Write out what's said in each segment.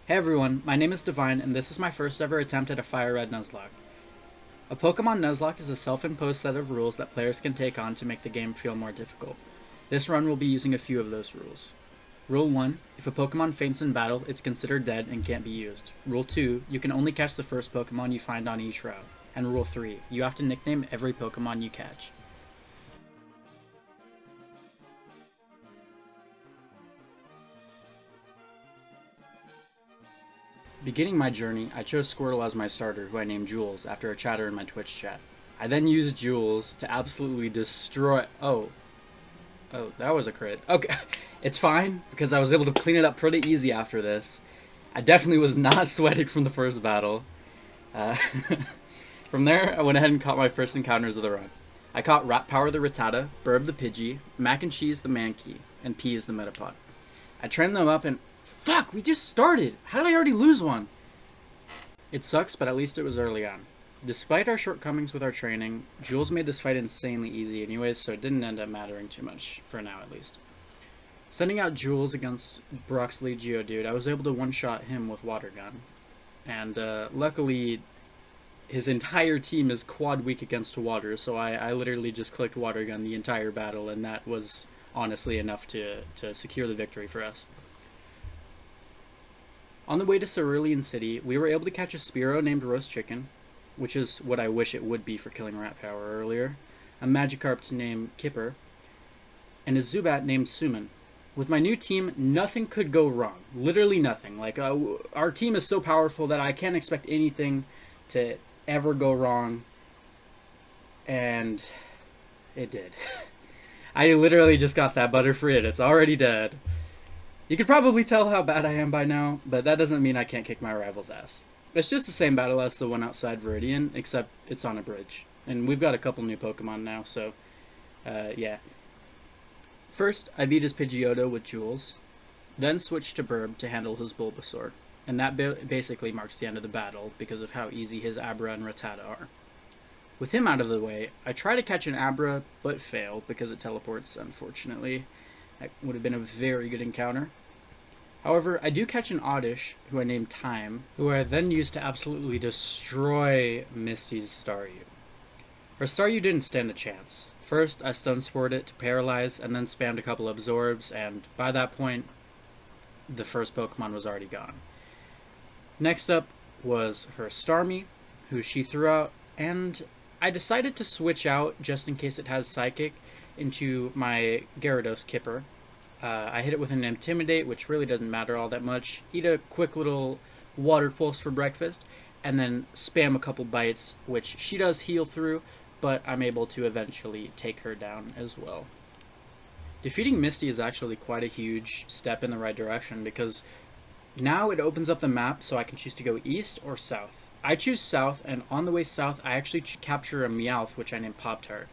Hey everyone, my name is Divine, and this is my first ever attempt at a FireRed Nuzlocke. A Pokemon Nuzlocke is a self-imposed set of rules that players can take on to make the game feel more difficult. This run will be using a few of those rules. Rule 1, if a Pokemon faints in battle, it's considered dead and can't be used. Rule 2, you can only catch the first Pokemon you find on each route. And Rule 3, you have to nickname every Pokemon you catch. Beginning my journey, I chose Squirtle as my starter, who I named Jules after a chatter in my Twitch chat. I then used Jules to absolutely destroy... Oh, that was a crit. Okay, it's fine, because I was able to clean it up pretty easy after this. I definitely was not sweating from the first battle. From there, I went ahead and caught my first encounters of the run. I caught Rat Power the Rattata, Burb the Pidgey, Mac and Cheese the Mankey, and Peas the Metapod. I trained them up and... Fuck, we just started! How did I already lose one? It sucks, but at least it was early on. Despite our shortcomings with our training, Jules made this fight insanely easy anyways, so it didn't end up mattering too much, for now at least. Sending out Jules against Broxley Geodude, I was able to one-shot him with Water Gun. And luckily, his entire team is quad weak against water, so I literally just clicked Water Gun the entire battle, and that was honestly enough to secure the victory for us. On the way to Cerulean City, we were able to catch a Spearow named Roast Chicken, which is what I wish it would be for killing Rat Power earlier, a Magikarp named Kipper, and a Zubat named Suman. With my new team, nothing could go wrong. Literally nothing. Like, our team is so powerful that I can't expect anything to ever go wrong, and it did. I literally just got that Butterfree, and it's already dead. You could probably tell how bad I am by now, but that doesn't mean I can't kick my rival's ass. It's just the same battle as the one outside Viridian, except it's on a bridge. And we've got a couple new Pokemon now, so, yeah. First, I beat his Pidgeotto with Jules, then switched to Burb to handle his Bulbasaur. And that basically marks the end of the battle, because of how easy his Abra and Rattata are. With him out of the way, I try to catch an Abra, but fail, because it teleports, unfortunately. That would have been a very good encounter. However, I do catch an Oddish, who I named Time, who I then used to absolutely destroy Misty's Staryu. Her Staryu didn't stand a chance. First, I Stun Spored it to paralyze, and then spammed a couple Absorbs, and by that point, the first Pokemon was already gone. Next up was her Starmie, who she threw out, and I decided to switch out, just in case it has Psychic, into my Gyarados Kipper. I hit it with an Intimidate, which really doesn't matter all that much. Eat a quick little Water Pulse for breakfast, and then spam a couple bites, which she does heal through, but I'm able to eventually take her down as well. Defeating Misty is actually quite a huge step in the right direction, because now it opens up the map so I can choose to go east or south. I choose south, and on the way south I actually capture a Meowth, which I named Pop-Tart.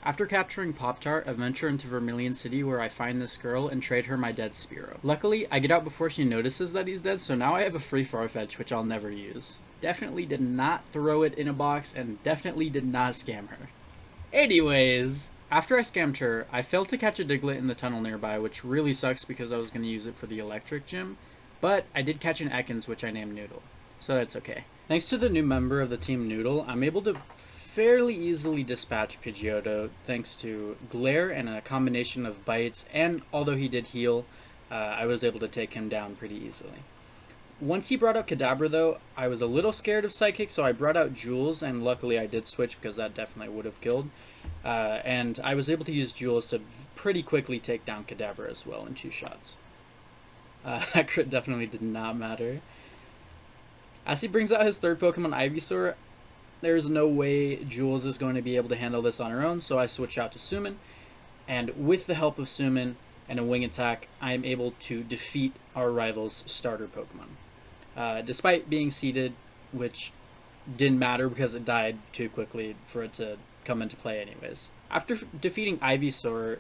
After capturing Pop-Tart, I venture into Vermilion City where I find this girl and trade her my dead Spearow. Luckily, I get out before she notices that he's dead, so now I have a free Farfetch, which I'll never use. Definitely did not throw it in a box, and definitely did not scam her. Anyways, after I scammed her, I failed to catch a Diglett in the tunnel nearby, which really sucks because I was going to use it for the electric gym, but I did catch an Ekans, which I named Noodle, so that's okay. Thanks to the new member of the team Noodle, I'm able to fairly easily dispatch Pidgeotto thanks to Glare and a combination of bites, and although he did heal, I was able to take him down pretty easily. Once he brought out Kadabra though, I was a little scared of Psychic, so I brought out Jules, and luckily I did switch because that definitely would have killed. And I was able to use Jules to pretty quickly take down Kadabra as well in 2 shots. That crit definitely did not matter. As he brings out his third Pokemon, Ivysaur, there's no way Jules is going to be able to handle this on her own, so I switch out to Suman, and with the help of Suman and a Wing Attack, I am able to defeat our rival's starter Pokemon. Despite being seeded, which didn't matter because it died too quickly for it to come into play anyways. After defeating Ivysaur,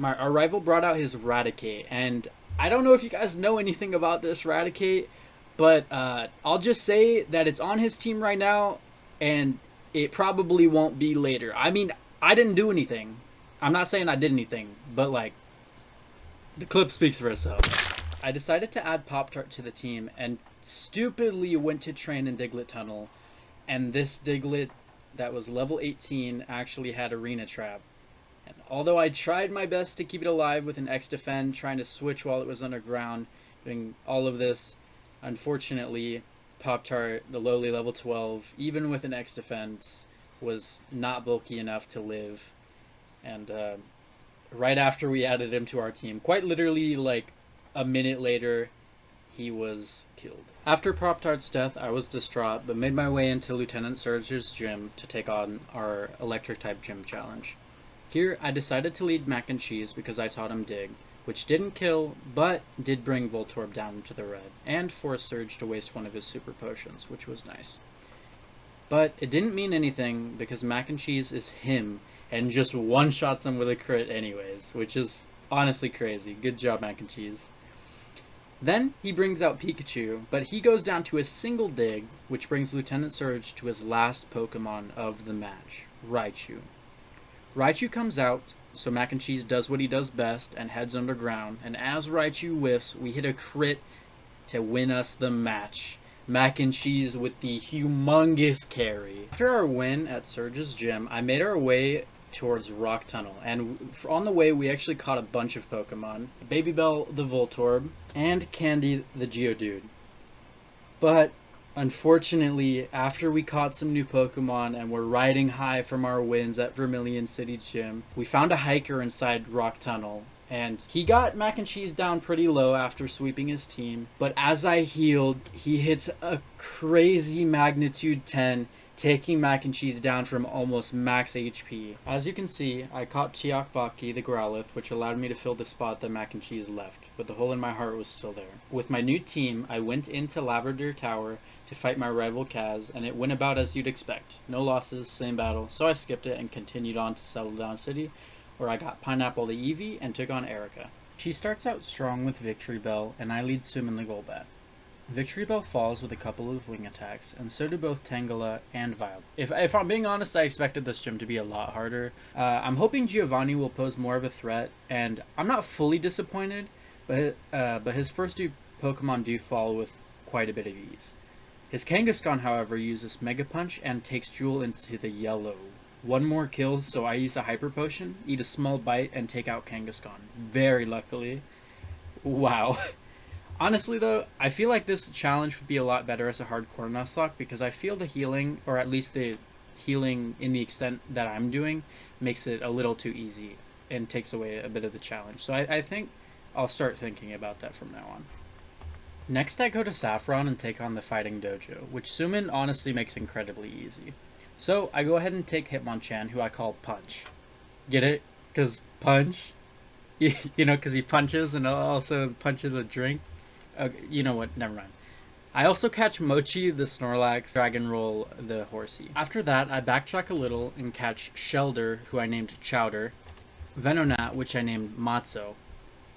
our rival brought out his Raticate, and I don't know if you guys know anything about this Raticate, but I'll just say that it's on his team right now, and it probably won't be later. I mean, I didn't do anything. I'm not saying I did anything, but like, the clip speaks for itself. I decided to add Pop-Tart to the team and stupidly went to train in Diglett Tunnel, and this Diglett that was level 18 actually had Arena Trap. And although I tried my best to keep it alive with an X Defend, trying to switch while it was underground, doing all of this, unfortunately, Pop-Tart, the lowly level 12, even with an X Defense, was not bulky enough to live. And right after we added him to our team, quite literally like a minute later, he was killed. After Pop-Tart's death, I was distraught, but made my way into Lieutenant Surge's gym to take on our Electric-type gym challenge. Here, I decided to lead Mac and Cheese because I taught him Dig, which didn't kill, but did bring Voltorb down into the red, and forced Surge to waste one of his super potions, which was nice. But it didn't mean anything, because Mac and Cheese is him, and just one-shots him with a crit anyways, which is honestly crazy. Good job, Mac and Cheese. Then he brings out Pikachu, but he goes down to a single dig, which brings Lieutenant Surge to his last Pokemon of the match, Raichu. Raichu comes out, so Mac and Cheese does what he does best and heads underground, and as Raichu whiffs, we hit a crit to win us the match. Mac and Cheese with the humongous carry. After our win at Surge's gym, I made our way towards Rock Tunnel, and on the way we actually caught a bunch of Pokemon. Babybel the Voltorb, and Candy the Geodude. But unfortunately, after we caught some new Pokemon and were riding high from our wins at Vermilion City Gym, we found a hiker inside Rock Tunnel, and he got Mac and Cheese down pretty low after sweeping his team, but as I healed, he hits a crazy magnitude 10, taking Mac and Cheese down from almost max HP. As you can see, I caught Chiakbaki the Growlithe, which allowed me to fill the spot that Mac and Cheese left, but the hole in my heart was still there. With my new team, I went into Lavender Tower to fight my rival Kaz, and it went about as you'd expect. No losses, same battle, so I skipped it and continued on to Settle Down City, where I got Pineapple the Eevee and took on Erica. She starts out strong with Victory Bell, and I lead Summon the Golbat. Victory Bell falls with a couple of wing attacks, and so do both Tangela and Vile. If I'm being honest, I expected this gym to be a lot harder. I'm hoping Giovanni will pose more of a threat, and I'm not fully disappointed, but his first two Pokemon do fall with quite a bit of ease. His Kangaskhan, however, uses Mega Punch and takes Jewel into the yellow. One more kills, so I use a Hyper Potion, eat a small bite, and take out Kangaskhan. Very luckily. Wow. Honestly though, I feel like this challenge would be a lot better as a hardcore Nuzlocke because I feel the healing, or at least the healing in the extent that I'm doing, makes it a little too easy and takes away a bit of the challenge. So I think I'll start thinking about that from now on. Next I go to Saffron and take on the Fighting Dojo, which Summon honestly makes incredibly easy. So I go ahead and take Hitmonchan, who I call Punch. Get it? Because Punch? You know, because he punches and also punches a drink. You know what, never mind. I also catch Mochi the Snorlax, Dragon Roll the Horsey. After that, I backtrack a little and catch Shelder, who I named Chowder, Venonat, which I named Matzo,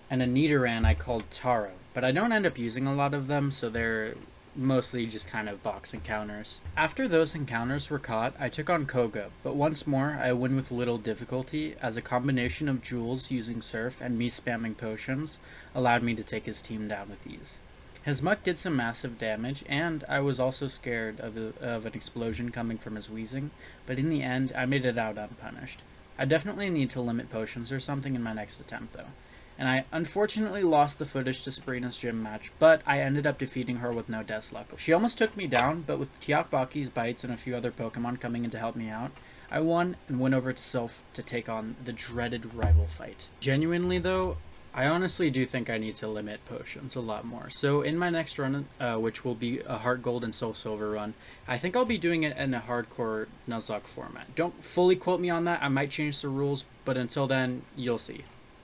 and a Nidoran I called Taro. But I don't end up using a lot of them, so they're mostly just kind of box encounters. After those encounters were caught, I took on Koga, but once more I win with little difficulty, as a combination of Jules using Surf and me spamming potions allowed me to take his team down with ease. His Muck did some massive damage, and I was also scared of an explosion coming from his wheezing, but in the end I made it out unpunished. I definitely need to limit potions or something in my next attempt though. And I unfortunately lost the footage to Sabrina's gym match, but I ended up defeating her with no deaths luckily. She almost took me down, but with Chiakbaki's bites and a few other Pokemon coming in to help me out, I won and went over to Sylph to take on the dreaded rival fight. Genuinely though, I honestly do think I need to limit potions a lot more. So in my next run, which will be a Heart Gold and Soul Silver run, I think I'll be doing it in a hardcore Nuzlocke format. Don't fully quote me on that, I might change the rules, but until then, you'll see.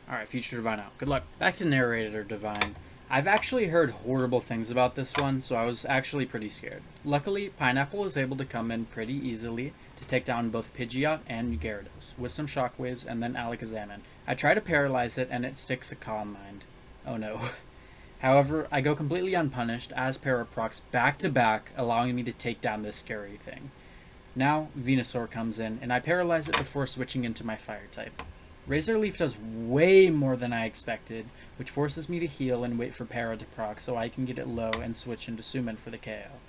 Alright, Future Divine out. Good luck. Back to Narrator Divine. I've actually heard horrible things about this one, so I was actually pretty scared. Luckily, Pineapple was able to come in pretty easily to take down both Pidgeot and Gyarados, with some Shockwaves and then Alakazam. I try to paralyze it and it sticks a Calm Mind. Oh no. However, I go completely unpunished as Paraprox back to back, allowing me to take down this scary thing. Now, Venusaur comes in, and I paralyze it before switching into my Fire type. Razor Leaf does way more than I expected, which forces me to heal and wait for Para to proc so I can get it low and switch into Summon for the KO.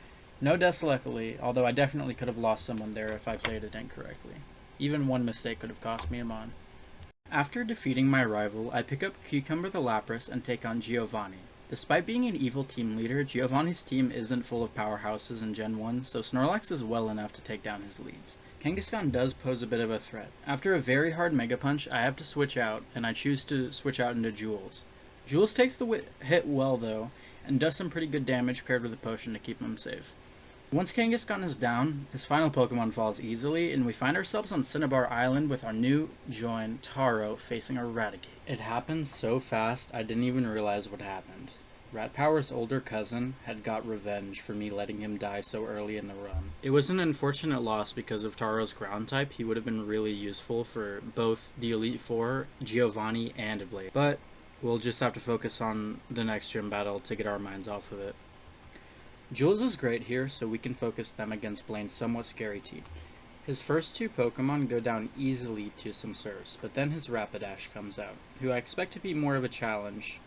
No deaths luckily, although I definitely could have lost someone there if I played it incorrectly. Even one mistake could have cost me a Mon. After defeating my rival, I pick up Cucumber the Lapras and take on Giovanni. Despite being an evil team leader, Giovanni's team isn't full of powerhouses in Gen 1, so Snorlax is well enough to take down his leads. Kangaskhan does pose a bit of a threat. After a very hard Mega Punch, I have to switch out, and I choose to switch out into Jules. Jules takes the hit well though, and does some pretty good damage paired with a potion to keep him safe. Once Kangaskhan is down, his final Pokemon falls easily, and we find ourselves on Cinnabar Island with our new join, Taro, facing Eradicate. It happened so fast, I didn't even realize what happened. Rat Power's older cousin had got revenge for me letting him die so early in the run. It was an unfortunate loss because of Taro's ground type. He would have been really useful for both the Elite Four, Giovanni, and Blade. But we'll just have to focus on the next gym battle to get our minds off of it. Jules is great here, so we can focus them against Blaine's somewhat scary team. His first two Pokemon go down easily to some Surfs, but then his Rapidash comes out, who I expect to be more of a challenge.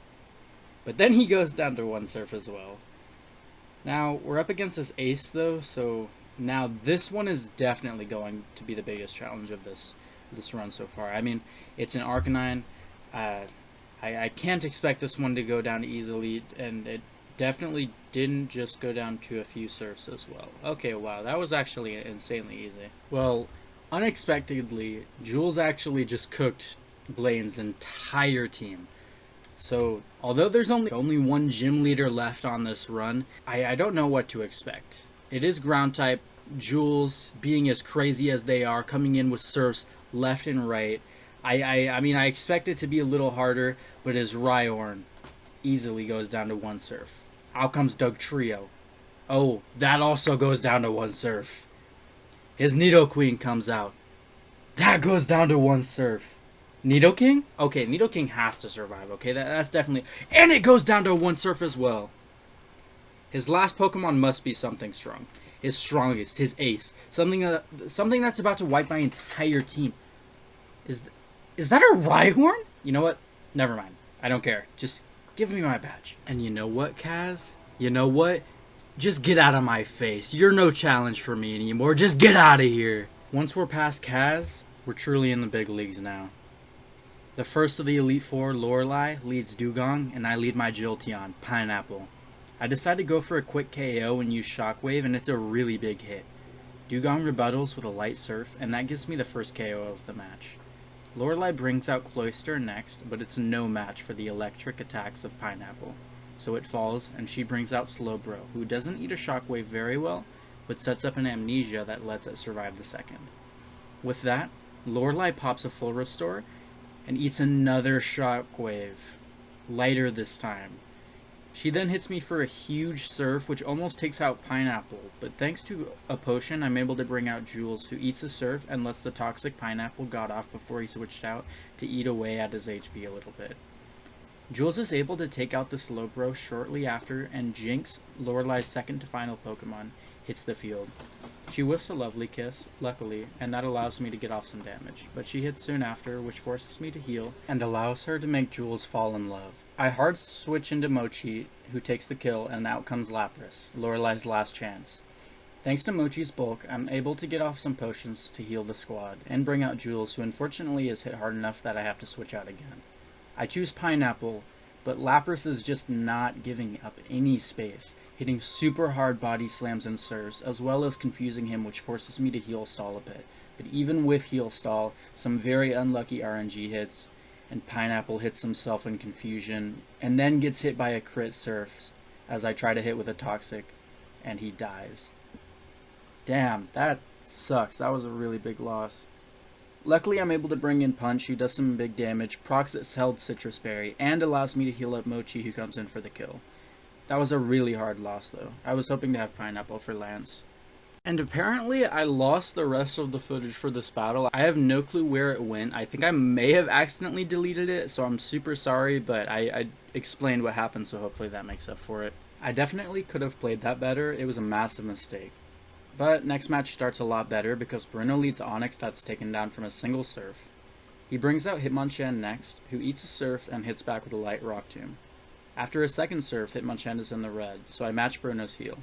But then he goes down to one Surf as well. Now, we're up against this Ace though, so now this one is definitely going to be the biggest challenge of this run so far. I mean, it's an Arcanine. I can't expect this one to go down easily, and it definitely didn't just go down to a few Surfs as well. Okay, wow, that was actually insanely easy. Well, unexpectedly, Jules actually just cooked Blaine's entire team. So, although there's only one gym leader left on this run, I don't know what to expect. It is ground type, Jules being as crazy as they are, coming in with Surfs left and right. I mean, I expect it to be a little harder, but his Rhyhorn easily goes down to one Surf. Out comes Dugtrio. Oh, that also goes down to one Surf. His Nidoqueen comes out. That goes down to one Surf. Nidoking? Okay, Nidoking has to survive, okay? That's definitely... And it goes down to one Surf as well. His last Pokemon must be something strong. His strongest, his ace. Something that's about to wipe my entire team. Is that a Rhyhorn? You know what? Never mind. I don't care. Just give me my badge. And you know what, Kaz? You know what? Just get out of my face. You're no challenge for me anymore. Just get out of here. Once we're past Kaz, we're truly in the big leagues now. The first of the Elite Four, Lorelei, leads Dugong, and I lead my Jolteon, Pineapple. I decide to go for a quick KO and use Shockwave, and it's a really big hit. Dugong rebuttals with a light Surf, and that gives me the first KO of the match. Lorelei brings out Cloyster next, but it's no match for the electric attacks of Pineapple. So it falls, and she brings out Slowbro, who doesn't eat a Shockwave very well, but sets up an Amnesia that lets it survive the second. With that, Lorelei pops a full Restore, and eats another Shockwave. Lighter this time. She then hits me for a huge Surf, which almost takes out Pineapple, but thanks to a potion, I'm able to bring out Jules, who eats a Surf and lets the toxic Pineapple got off before he switched out to eat away at his HP a little bit. Jules is able to take out the Slowbro shortly after, and Jinx, Lorelei's second to final Pokemon, hits the field. She whiffs a Lovely Kiss, luckily, and that allows me to get off some damage, but she hits soon after, which forces me to heal, and allows her to make Jules fall in love. I hard switch into Mochi, who takes the kill, and out comes Lapras, Lorelei's last chance. Thanks to Mochi's bulk, I'm able to get off some potions to heal the squad, and bring out Jules, who unfortunately is hit hard enough that I have to switch out again. I choose Pineapple, but Lapras is just not giving up any space, hitting super hard body slams and Surfs, as well as confusing him, which forces me to heal stall a bit. But even with heal stall, some very unlucky RNG hits, and Pineapple hits himself in confusion, and then gets hit by a crit Surf as I try to hit with a Toxic, and he dies. Damn, that sucks. That was a really big loss. Luckily, I'm able to bring in Punch, who does some big damage, procs its held Citrus Berry, and allows me to heal up Mochi, who comes in for the kill. That was a really hard loss, though. I was hoping to have Pineapple for Lance. And apparently, I lost the rest of the footage for this battle. I have no clue where it went. I think I may have accidentally deleted it, so I'm super sorry, but I explained what happened, so hopefully that makes up for it. I definitely could have played that better. It was a massive mistake. But next match starts a lot better because Bruno leads Onyx that's taken down from a single Surf. He brings out Hitmonchan next, who eats a Surf and hits back with a light Rock Tomb. After a second Surf, Hitmonchan is in the red, so I match Bruno's heal.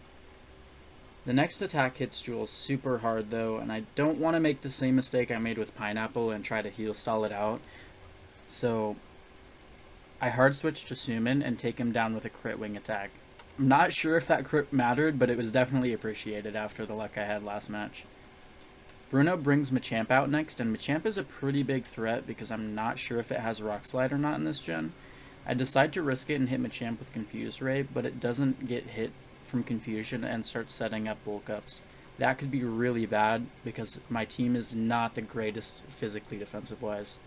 The next attack hits Jules super hard though, and I don't want to make the same mistake I made with Pineapple and try to heal stall it out, so I hard switch to Suman and take him down with a crit wing attack. I'm not sure if that crit mattered, but it was definitely appreciated after the luck I had last match. Bruno brings Machamp out next, and Machamp is a pretty big threat because I'm not sure if it has Rock Slide or not in this gen. I decide to risk it and hit Machamp with Confuse Ray, but it doesn't get hit from Confusion and starts setting up bulk ups. That could be really bad because my team is not the greatest physically defensive wise.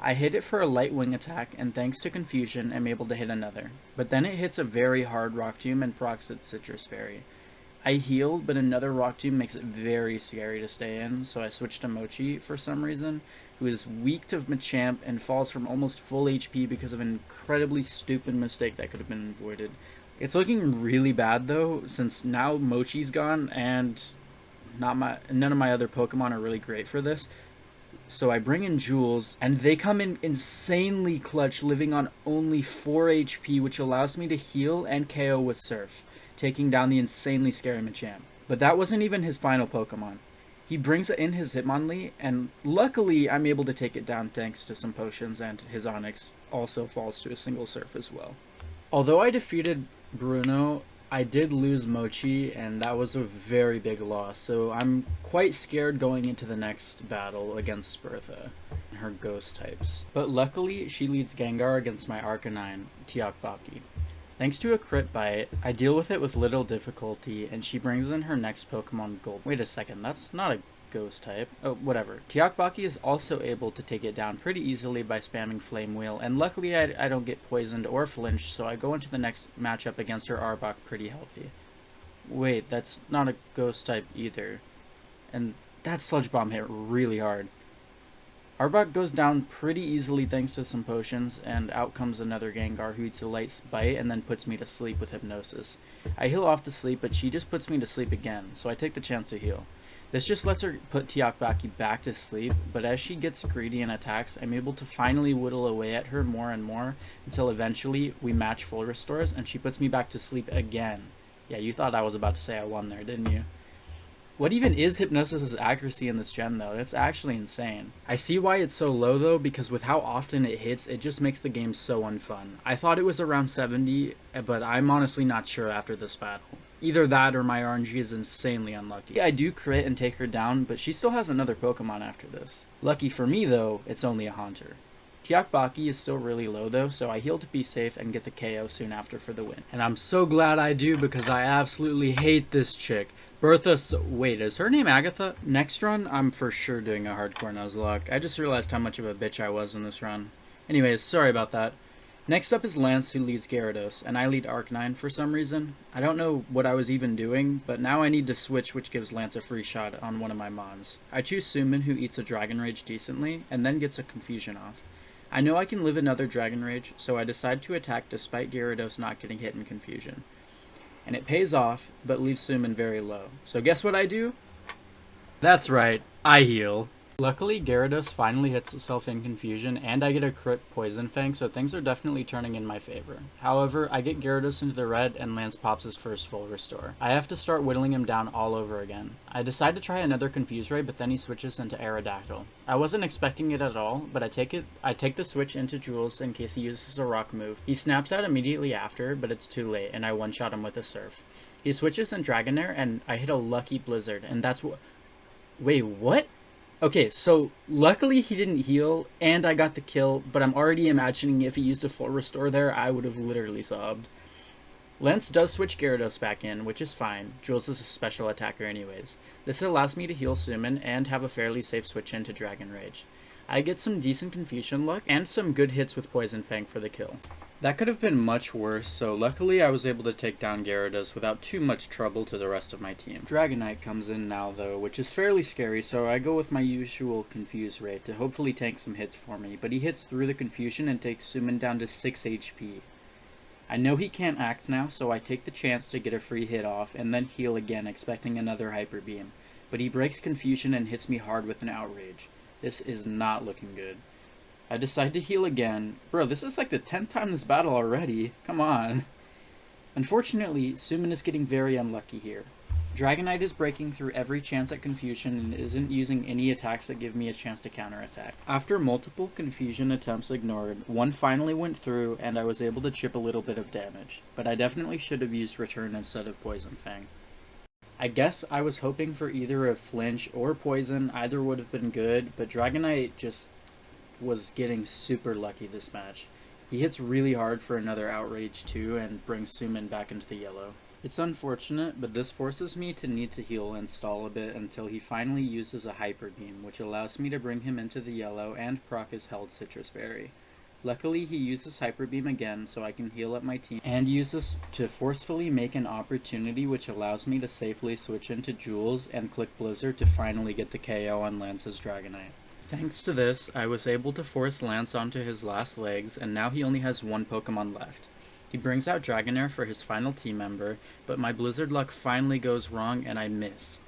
I hit it for a light wing attack, and thanks to Confusion, I'm able to hit another. But then it hits a very hard Rock Tomb and procs its Citrus Berry. I healed, but another Rock Tomb makes it very scary to stay in, so I switched to Mochi for some reason, who is weak to Machamp and falls from almost full HP because of an incredibly stupid mistake that could have been avoided. It's looking really bad though, since now Mochi's gone, and none of my other Pokemon are really great for this. So I bring in Jules, and they come in insanely clutch, living on only 4 HP, which allows me to heal and KO with Surf, taking down the insanely scary Machamp. But that wasn't even his final Pokemon. He brings in his Hitmonlee, and luckily I'm able to take it down thanks to some potions, and his Onix also falls to a single Surf as well. Although I defeated Bruno, I did lose Mochi, and that was a very big loss, so I'm quite scared going into the next battle against Bertha and her ghost types. But luckily, she leads Gengar against my Arcanine, Tiakbaki. Thanks to a crit bite, I deal with it with little difficulty, and she brings in her next Pokemon Gold. Wait a second, that's not a ghost type. Oh, whatever. Tiakbaki is also able to take it down pretty easily by spamming Flame Wheel, and luckily I don't get poisoned or flinched, so I go into the next matchup against her Arbok pretty healthy. Wait, that's not a ghost type either. And that Sludge Bomb hit really hard. Arbok goes down pretty easily thanks to some potions, and out comes another Gengar who eats a light bite and then puts me to sleep with Hypnosis. I heal off the sleep, but she just puts me to sleep again, so I take the chance to heal. This just lets her put Tiakbaki back to sleep, but as she gets greedy and attacks, I'm able to finally whittle away at her more and more until eventually we match full restores and she puts me back to sleep again. Yeah, you thought I was about to say I won there, didn't you? What even is Hypnosis' accuracy in this gen though? It's actually insane. I see why it's so low though, because with how often it hits, it just makes the game so unfun. I thought it was around 70, but I'm honestly not sure after this battle. Either that or my RNG is insanely unlucky. I do crit and take her down, but she still has another Pokemon after this. Lucky for me though, it's only a Haunter. Tiakbaki is still really low though, so I heal to be safe and get the KO soon after for the win. And I'm so glad I do because I absolutely hate this chick. Bertha, wait, is her name Agatha? Next run, I'm for sure doing a hardcore Nuzlocke. I just realized how much of a bitch I was in this run. Anyways, sorry about that. Next up is Lance, who leads Gyarados, and I lead Arcanine for some reason. I don't know what I was even doing, but now I need to switch, which gives Lance a free shot on one of my Mons. I choose Suman, who eats a Dragon Rage decently, and then gets a Confusion off. I know I can live another Dragon Rage, so I decide to attack despite Gyarados not getting hit in Confusion. And it pays off, but leaves Suman very low. So guess what I do? That's right, I heal. Luckily, Gyarados finally hits itself in Confusion, and I get a crit Poison Fang, so things are definitely turning in my favor. However, I get Gyarados into the red, and Lance pops his first full restore. I have to start whittling him down all over again. I decide to try another Confuse Ray, but then he switches into Aerodactyl. I wasn't expecting it at all, but I take the switch into Jules in case he uses a rock move. He snaps out immediately after, but it's too late, and I one-shot him with a Surf. He switches in Dragonair, and I hit a lucky Blizzard, and that's what... Wait, what? Okay, so luckily he didn't heal, and I got the kill, but I'm already imagining if he used a full restore there, I would have literally sobbed. Lance does switch Gyarados back in, which is fine. Jules is a special attacker anyways. This allows me to heal Suman and have a fairly safe switch into Dragon Rage. I get some decent Confusion luck, and some good hits with Poison Fang for the kill. That could have been much worse, so luckily I was able to take down Gyarados without too much trouble to the rest of my team. Dragonite comes in now though, which is fairly scary, so I go with my usual Confuse Ray to hopefully tank some hits for me, but he hits through the Confusion and takes Suman down to 6 HP. I know he can't act now, so I take the chance to get a free hit off, and then heal again, expecting another Hyper Beam. But he breaks Confusion and hits me hard with an Outrage. This is not looking good. I decide to heal again. Bro, this is like the 10th time this battle already. Come on. Unfortunately, Sumin is getting very unlucky here. Dragonite is breaking through every chance at confusion and isn't using any attacks that give me a chance to counterattack. After multiple confusion attempts ignored, one finally went through and I was able to chip a little bit of damage, but I definitely should have used Return instead of Poison Fang. I guess I was hoping for either a flinch or poison, either would have been good, but Dragonite just was getting super lucky this match. He hits really hard for another Outrage too and brings Sumin back into the yellow. It's unfortunate, but this forces me to need to heal and stall a bit until he finally uses a Hyper Beam, which allows me to bring him into the yellow and proc his held Citrus Berry. Luckily, he uses Hyper Beam again, so I can heal up my team, and use this to forcefully make an opportunity which allows me to safely switch into Jules and click Blizzard to finally get the KO on Lance's Dragonite. Thanks to this, I was able to force Lance onto his last legs, and now he only has one Pokemon left. He brings out Dragonair for his final team member, but my Blizzard luck finally goes wrong and I miss.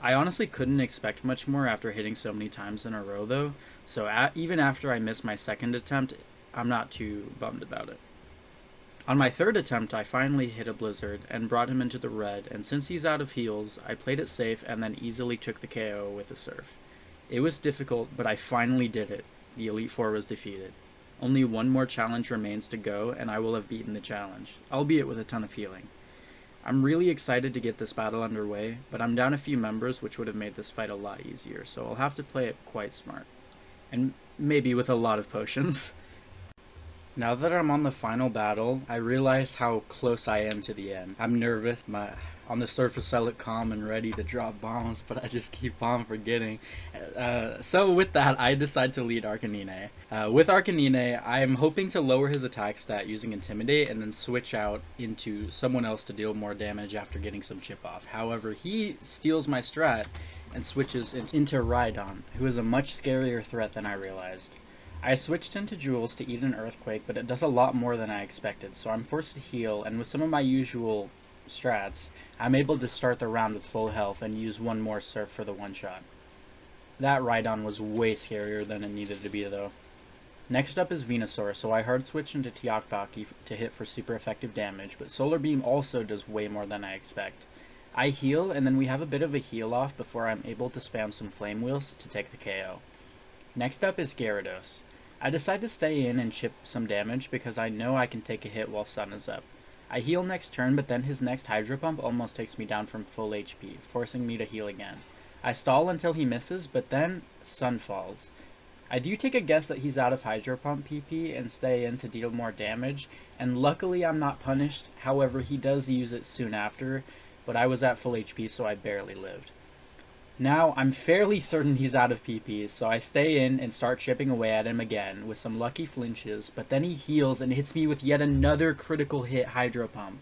I honestly couldn't expect much more after hitting so many times in a row though, so even after I missed my second attempt, I'm not too bummed about it. On my third attempt, I finally hit a Blizzard and brought him into the red, and since he's out of heals, I played it safe and then easily took the KO with a Surf. It was difficult, but I finally did it. The Elite Four was defeated. Only one more challenge remains to go, and I will have beaten the challenge, albeit with a ton of healing. I'm really excited to get this battle underway, but I'm down a few members which would have made this fight a lot easier, so I'll have to play it quite smart. And maybe with a lot of potions. Now that I'm on the final battle, I realize how close I am to the end. I'm nervous. On the surface I look calm and ready to drop bombs, but I just keep on forgetting. So with that, I decide to lead Arcanine. With Arcanine, I am hoping to lower his attack stat using Intimidate and then switch out into someone else to deal more damage after getting some chip off. However, he steals my strat and switches into Rhydon, who is a much scarier threat than I realized. I switched into Jules to eat an Earthquake, but it does a lot more than I expected, so I'm forced to heal, and with some of my usual strats, I'm able to start the round with full health and use one more Surf for the one-shot. That Rhydon was way scarier than it needed to be though. Next up is Venusaur, so I hard switch into Tiokbaki to hit for super effective damage, but Solar Beam also does way more than I expect. I heal, and then we have a bit of a heal off before I'm able to spam some Flame Wheels to take the KO. Next up is Gyarados. I decide to stay in and chip some damage because I know I can take a hit while Sun is up. I heal next turn, but then his next Hydro Pump almost takes me down from full HP, forcing me to heal again. I stall until he misses, but then Sun falls. I do take a guess that he's out of Hydro Pump PP and stay in to deal more damage, and luckily I'm not punished. However, he does use it soon after, but I was at full HP, so I barely lived. Now, I'm fairly certain he's out of PP, so I stay in and start chipping away at him again with some lucky flinches, but then he heals and hits me with yet another critical hit Hydro Pump.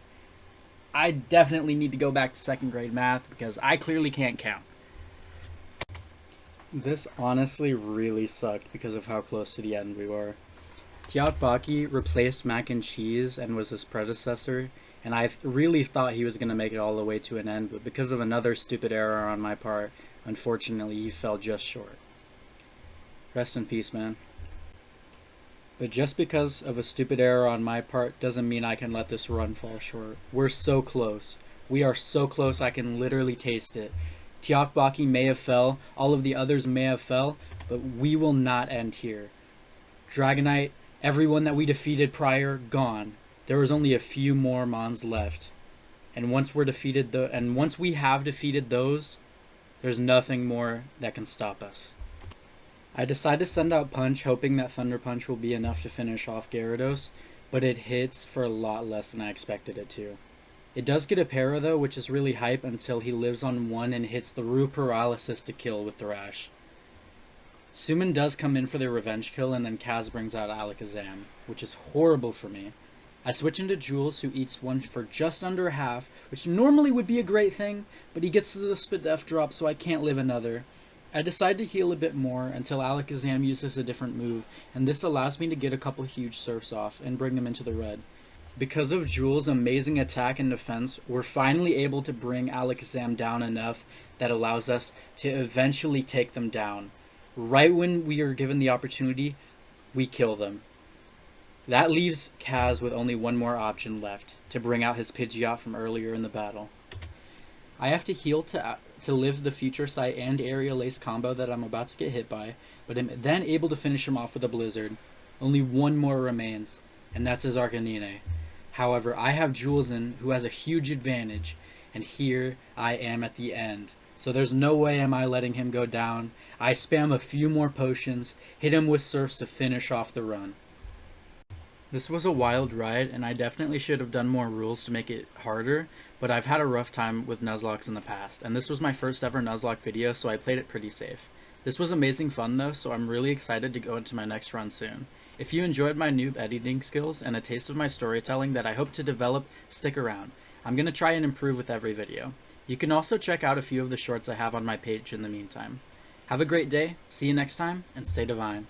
I definitely need to go back to second grade math because I clearly can't count. This honestly really sucked because of how close to the end we were. Tiokbaki replaced Mac and Cheese and was his predecessor, and I really thought he was going to make it all the way to an end, but because of another stupid error on my part, unfortunately he fell just short. Rest in peace, man. But just because of a stupid error on my part doesn't mean I can let this run fall short. We're so close. We are so close I can literally taste it. Tiokbaki may have fell, all of the others may have fell, but we will not end here. Dragonite, everyone that we defeated prior, gone. There was only a few more Mons left, and once we have defeated those, there's nothing more that can stop us. I decide to send out Punch, hoping that Thunder Punch will be enough to finish off Gyarados, but it hits for a lot less than I expected it to. It does get a para though, which is really hype until he lives on one and hits the Rue Paralysis to kill with Thrash. Sumin does come in for the revenge kill, and then Kaz brings out Alakazam, which is horrible for me. I switch into Jules, who eats one for just under half, which normally would be a great thing, but he gets to the Spadef drop, so I can't live another. I decide to heal a bit more until Alakazam uses a different move, and this allows me to get a couple huge Surfs off and bring them into the red. Because of Jules' amazing attack and defense, we're finally able to bring Alakazam down enough that allows us to eventually take them down. Right when we are given the opportunity, we kill them. That leaves Kaz with only one more option left, to bring out his Pidgeot from earlier in the battle. I have to heal to live the Future Sight and Aerial Ace combo that I'm about to get hit by, but am then able to finish him off with a Blizzard. Only one more remains, and that's his Arcanine. However, I have Julesen, who has a huge advantage, and here I am at the end. So there's no way am I letting him go down. I spam a few more potions, hit him with Surfs to finish off the run. This was a wild ride, and I definitely should have done more rules to make it harder, but I've had a rough time with Nuzlocks in the past, and this was my first ever Nuzlocke video, so I played it pretty safe. This was amazing fun though, so I'm really excited to go into my next run soon. If you enjoyed my noob editing skills and a taste of my storytelling that I hope to develop, stick around. I'm going to try and improve with every video. You can also check out a few of the shorts I have on my page in the meantime. Have a great day, see you next time, and stay divine.